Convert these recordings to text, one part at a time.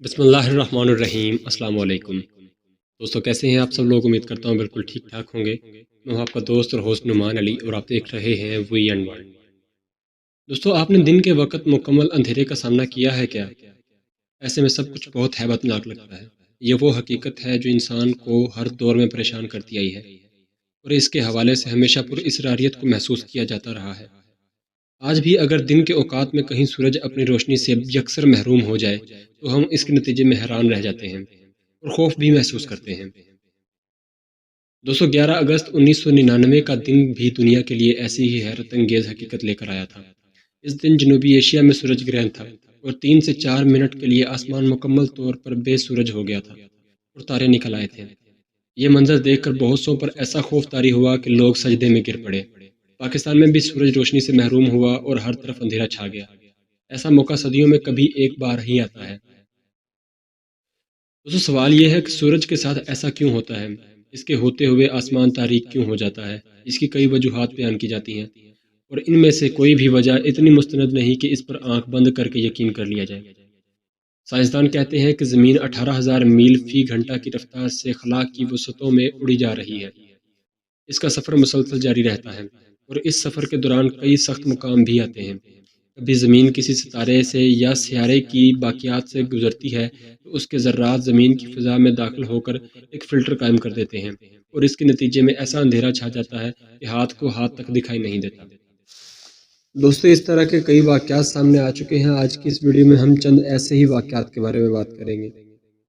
بسم اللہ الرحمن الرحیم۔ السلام علیکم دوستو، کیسے ہیں آپ سب لوگ؟ امید کرتا ہوں بالکل ٹھیک ٹھاک ہوں گے۔ میں ہوں آپ کا دوست اور ہوسٹ نعمان علی اور آپ دیکھ رہے ہیں وی اینڈ ورلڈ۔ دوستو، آپ نے دن کے وقت مکمل اندھیرے کا سامنا کیا ہے کیا؟ ایسے میں سب کچھ بہت ہیبت ناک لگتا ہے۔ یہ وہ حقیقت ہے جو انسان کو ہر دور میں پریشان کرتی آئی ہے اور اس کے حوالے سے ہمیشہ پر اسراریت کو محسوس کیا جاتا رہا ہے۔ آج بھی اگر دن کے اوقات میں کہیں سورج اپنی روشنی سے یکسر محروم ہو جائے تو ہم اس کے نتیجے میں حیران رہ جاتے ہیں اور خوف بھی محسوس کرتے ہیں۔ 211 اگست 1999 کا دن بھی دنیا کے لیے ایسی ہی حیرت انگیز حقیقت لے کر آیا تھا۔ اس دن جنوبی ایشیا میں سورج گرہن تھا اور 3 سے 4 منٹ کے لیے آسمان مکمل طور پر بے سورج ہو گیا تھا اور تارے نکل آئے تھے۔ یہ منظر دیکھ کر بہت سوں پر ایسا خوف طاری ہوا کہ لوگ سجدے میں گر پڑے۔ پاکستان میں بھی سورج روشنی سے محروم ہوا اور ہر طرف اندھیرا چھا گیا۔ ایسا موقع صدیوں میں کبھی ایک بار ہی آتا ہے۔ دوستو، سوال یہ ہے کہ سورج کے ساتھ ایسا کیوں ہوتا ہے؟ اس کے ہوتے ہوئے آسمان تاریک کیوں ہو جاتا ہے؟ اس کی کئی وجوہات بیان کی جاتی ہیں اور ان میں سے کوئی بھی وجہ اتنی مستند نہیں کہ اس پر آنکھ بند کر کے یقین کر لیا جائے۔ سائنسدان کہتے ہیں کہ زمین 18,000 میل فی گھنٹہ کی رفتار سے خلا کی وسعتوں میں اڑی جا رہی ہے۔ اس کا سفر مسلسل جاری رہتا ہے اور اس سفر کے دوران کئی سخت مقام بھی آتے ہیں۔ کبھی زمین کسی ستارے سے یا سیارے کی باقیات سے گزرتی ہے تو اس کے ذرات زمین کی فضا میں داخل ہو کر ایک فلٹر قائم کر دیتے ہیں اور اس کے نتیجے میں ایسا اندھیرا چھا جاتا ہے کہ ہاتھ کو ہاتھ تک دکھائی نہیں دیتا۔ دوستو، اس طرح کے کئی واقعات سامنے آ چکے ہیں۔ آج کی اس ویڈیو میں ہم چند ایسے ہی واقعات کے بارے میں بات کریں گے۔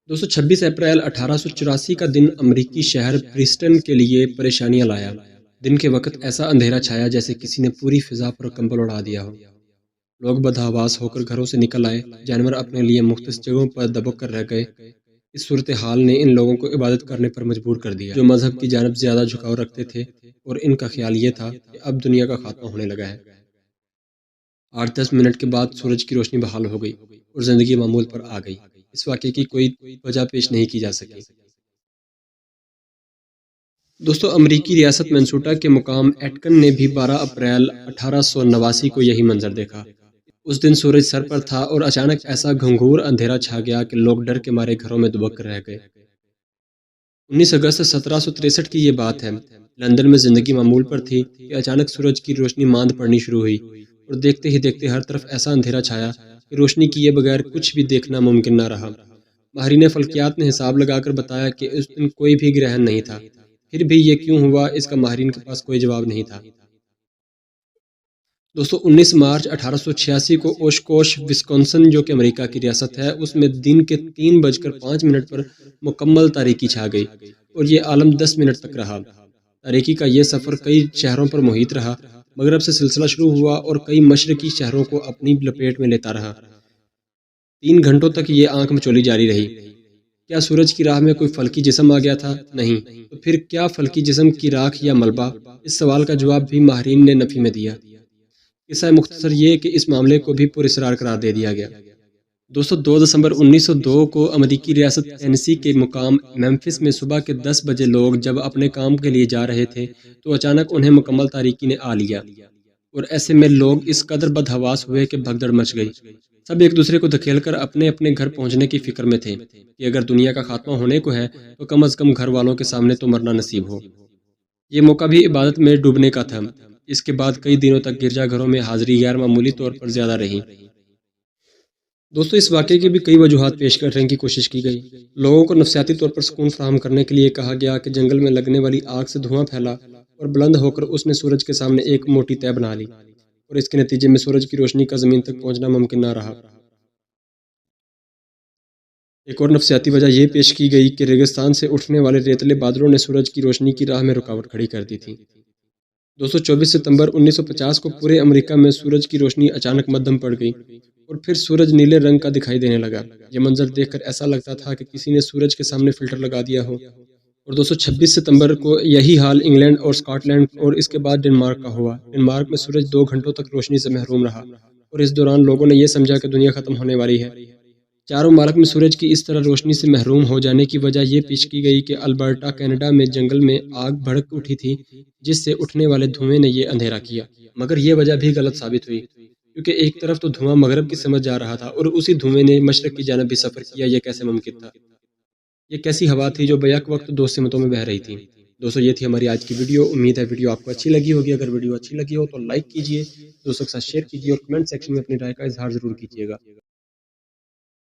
دوستو، 26 اپریل 1884 کا دن امریکی شہر پریسٹن کے لیے پریشانیاں لایا۔ دن کے وقت ایسا اندھیرا چھایا جیسے کسی نے پوری فضا پر کمبل اڑا دیا ہو۔ لوگ بدحواس ہو کر گھروں سے نکل آئے، جانور اپنے لیے مختص جگہوں پر دبک کر رہ گئے۔ اس صورتحال نے ان لوگوں کو عبادت کرنے پر مجبور کر دیا جو مذہب کی جانب زیادہ جھکاؤ رکھتے تھے، اور ان کا خیال یہ تھا کہ اب دنیا کا خاتمہ ہونے لگا ہے۔ 8-10 منٹ کے بعد سورج کی روشنی بحال ہو گئی اور زندگی معمول پر آ گئی۔ اس واقعے کی کوئی وجہ پیش نہیں کی جا سکی۔ دوستو، امریکی ریاست منسوٹا کے مقام ایٹکن نے بھی 12 اپریل 1889 کو یہی منظر دیکھا۔ اس دن سورج سر پر تھا اور اچانک ایسا گھنگھور اندھیرا چھا گیا کہ لوگ ڈر کے مارے گھروں میں دبک کر رہ گئے۔ 19 اگست 1763 کی یہ بات ہے۔ لندن میں زندگی معمول پر تھی کہ اچانک سورج کی روشنی ماند پڑنی شروع ہوئی اور دیکھتے ہی دیکھتے ہر طرف ایسا اندھیرا چھایا کہ روشنی کیے بغیر کچھ بھی دیکھنا ممکن نہ رہا۔ ماہرین فلکیات نے حساب لگا کر بتایا کہ اس دن کوئی بھی گرہن نہیں تھا۔ پھر بھی یہ کیوں ہوا، اس کا ماہرین کے پاس کوئی جواب نہیں تھا۔ دوستو، 19 مارچ 1886 کو اوشکوش وسکونسن، جو کہ امریکہ کی ریاست ہے، اس میں دن کے 3:05 پر مکمل تاریکی چھا گئی اور یہ عالم 10 منٹ تک رہا۔ تاریکی کا یہ سفر کئی شہروں پر محیط رہا۔ مغرب سے سلسلہ شروع ہوا اور کئی مشرقی شہروں کو اپنی لپیٹ میں لیتا رہا۔ 3 گھنٹوں تک یہ آنکھ مچولی جاری رہی۔ کیا سورج کی راہ میں کوئی فلکی جسم آ گیا تھا؟ نہیں۔ تو پھر کیا فلکی جسم کی راکھ یا ملبہ؟ اس سوال کا جواب بھی ماہرین نے نفی میں دیا۔ قصہ مختصر یہ کہ اس معاملے کو بھی پراسرار قرار دے دیا گیا۔ دوستو، 2 دسمبر 1902 کو امریکی ریاست ٹینیسی کے مقام میمفس میں صبح کے 10 بجے لوگ جب اپنے کام کے لیے جا رہے تھے تو اچانک انہیں مکمل تاریکی نے آ لیا، اور ایسے میں لوگ اس قدر بدحواس ہوئے کہ بھگدڑ مچ گئی۔ سب ایک دوسرے کو دھکیل کر اپنے اپنے گھر پہنچنے کی فکر میں تھے کہ اگر دنیا کا خاتمہ ہونے کو ہے تو کم از کم گھر والوں کے سامنے تو مرنا نصیب ہو۔ یہ موقع بھی عبادت میں ڈوبنے کا تھا۔ اس کے بعد کئی دنوں تک گرجا گھروں میں حاضری غیر معمولی طور پر زیادہ رہی۔ دوستو، اس واقعے کی بھی کئی وجوہات پیش کرنے کی کوشش کی گئی۔ لوگوں کو نفسیاتی طور پر سکون فراہم کرنے کے لیے کہا گیا کہ جنگل میں لگنے والی آگ سے دھواں پھیلا اور بلند ہو کر اس نے سورج کے سامنے ایک موٹی تہ بنا لی اور اس کے نتیجے میں سورج کی روشنی کا زمین تک پہنچنا ممکن نہ رہا۔ ایک اور نفسیاتی وجہ یہ پیش کی گئی کہ ریگستان سے اٹھنے والے ریتلے بادلوں نے سورج کی روشنی کی راہ میں رکاوٹ کھڑی کر دی تھی۔ دوستو، 24 ستمبر 1950 کو پورے امریکہ میں سورج کی روشنی اچانک مدھم پڑ گئی اور پھر سورج نیلے رنگ کا دکھائی دینے لگا۔ یہ منظر دیکھ کر ایسا لگتا تھا کہ کسی نے سورج کے سامنے فلٹر لگا دیا ہو۔ اور دوستو، 26 ستمبر کو یہی حال انگلینڈ اور اسکاٹ لینڈ اور اس کے بعد ڈنمارک کا ہوا۔ ڈنمارک میں سورج 2 گھنٹوں تک روشنی سے محروم رہا اور اس دوران لوگوں نے یہ سمجھا کہ دنیا ختم ہونے والی ہے۔ چاروں ممالک میں سورج کی اس طرح روشنی سے محروم ہو جانے کی وجہ یہ پیش کی گئی کہ البرٹا، کینیڈا میں جنگل میں آگ بھڑک اٹھی تھی جس سے اٹھنے والے دھوئیں نے یہ اندھیرا کیا، مگر یہ وجہ بھی غلط ثابت ہوئی۔ کیونکہ ایک طرف تو دھواں مغرب کی سمجھ جا رہا تھا اور اسی دھوئیں نے مشرق کی جانب بھی سفر کیا. یہ کیسے ممکن تھا؟ یہ کیسی ہوا تھی جو بیک وقت دو سمتوں میں بہہ رہی تھی؟ دوستو یہ تھی ہماری آج کی ویڈیو. امید ہے ویڈیو آپ کو اچھی لگی ہوگی. اگر ویڈیو اچھی لگی ہو تو لائک کیجئے، دوستوں کے ساتھ شیئر کیجئے اور کمنٹ سیکشن میں اپنی رائے کا اظہار ضرور کیجئے گا.